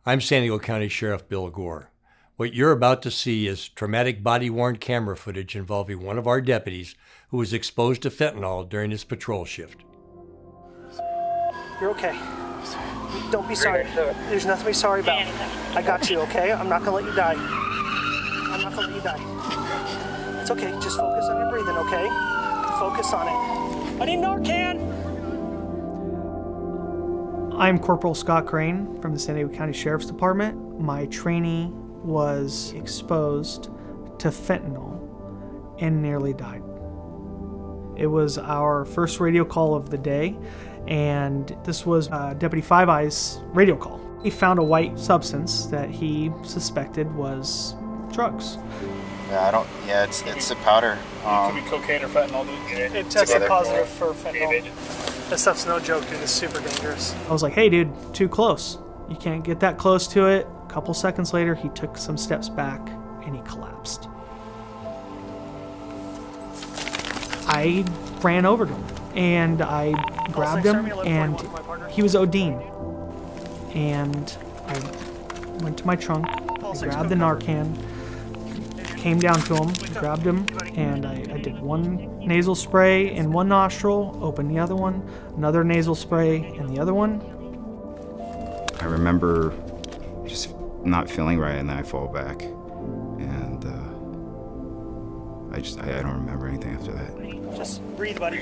I'm San Diego County Sheriff Bill Gore. What you're about to see is traumatic body-worn camera footage involving one of our deputies who was exposed to fentanyl during his patrol shift. You're okay. Don't be sorry. There's nothing to be sorry about. I got you, okay? I'm not gonna let you die. I'm not gonna let you die. It's okay, just focus on your breathing, okay? Focus on it. I need Narcan! I'm Corporal Scott Crane from the San Diego County Sheriff's Department. My trainee was exposed to fentanyl and nearly died. It was our first radio call of the day, and this was Deputy Five Eyes' radio call. He found a white substance that he suspected was drugs. Yeah, it's a powder. It could be cocaine or fentanyl, dude. It tested positive for fentanyl. This stuff's no joke, dude. It's super dangerous. I was like, hey, dude, too close. You can't get that close to it. A couple seconds later, he took some steps back and he collapsed. I ran over to him and I grabbed him, and he was ODing. And I went to my trunk, I grabbed the Narcan, came down to him, grabbed him, and I did one nasal spray in one nostril, opened the other one, another nasal spray in the other one. I remember just not feeling right, and then I fall back, and I don't remember anything after that. Just breathe, buddy.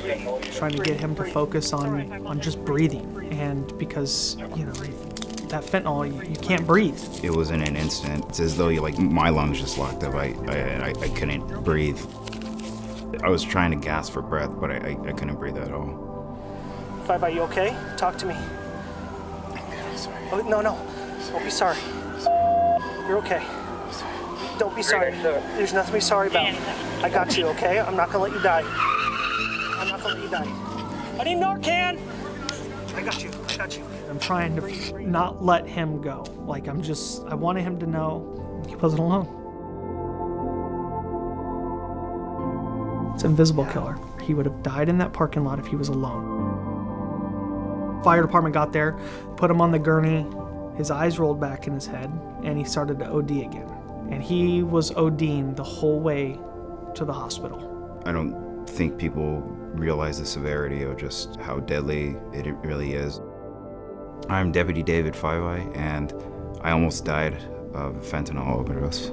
Trying to get him to focus on just breathing, and because, you know, that fentanyl, you can't breathe. It was in an instant. It's as though my lungs just locked up. I couldn't breathe. I was trying to gasp for breath, but I couldn't breathe at all. Five, are you okay? Talk to me. I'm sorry. Oh, no. Don't be sorry. You're okay. Don't be sorry. There's nothing to be sorry about. I got you, okay? I'm not gonna let you die. I'm not gonna let you die. I need Narcan! I got you. I'm trying to not let him go. Like, I wanted him to know he wasn't alone. It's an invisible killer. He would have died in that parking lot if he was alone. Fire department got there, put him on the gurney, his eyes rolled back in his head, and he started to OD again. And he was ODing the whole way to the hospital. I don't think people realize the severity of just how deadly it really is. I'm Deputy David Five Eye, and I almost died of fentanyl overdose.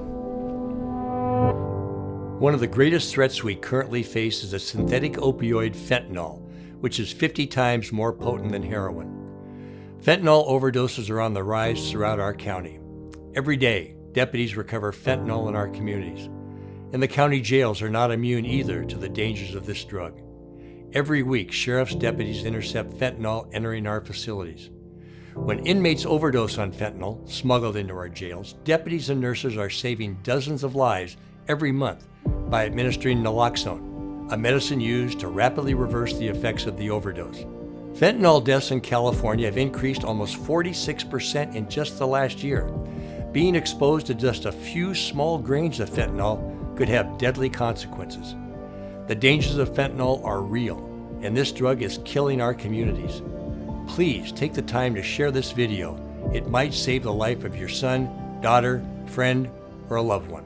One of the greatest threats we currently face is a synthetic opioid fentanyl, which is 50 times more potent than heroin. Fentanyl overdoses are on the rise throughout our county. Every day, deputies recover fentanyl in our communities. And the county jails are not immune either to the dangers of this drug. Every week, sheriff's deputies intercept fentanyl entering our facilities. When inmates overdose on fentanyl, smuggled into our jails, deputies and nurses are saving dozens of lives every month by administering naloxone, a medicine used to rapidly reverse the effects of the overdose. Fentanyl deaths in California have increased almost 46% in just the last year. Being exposed to just a few small grains of fentanyl could have deadly consequences. The dangers of fentanyl are real, and this drug is killing our communities. Please take the time to share this video. It might save the life of your son, daughter, friend, or a loved one.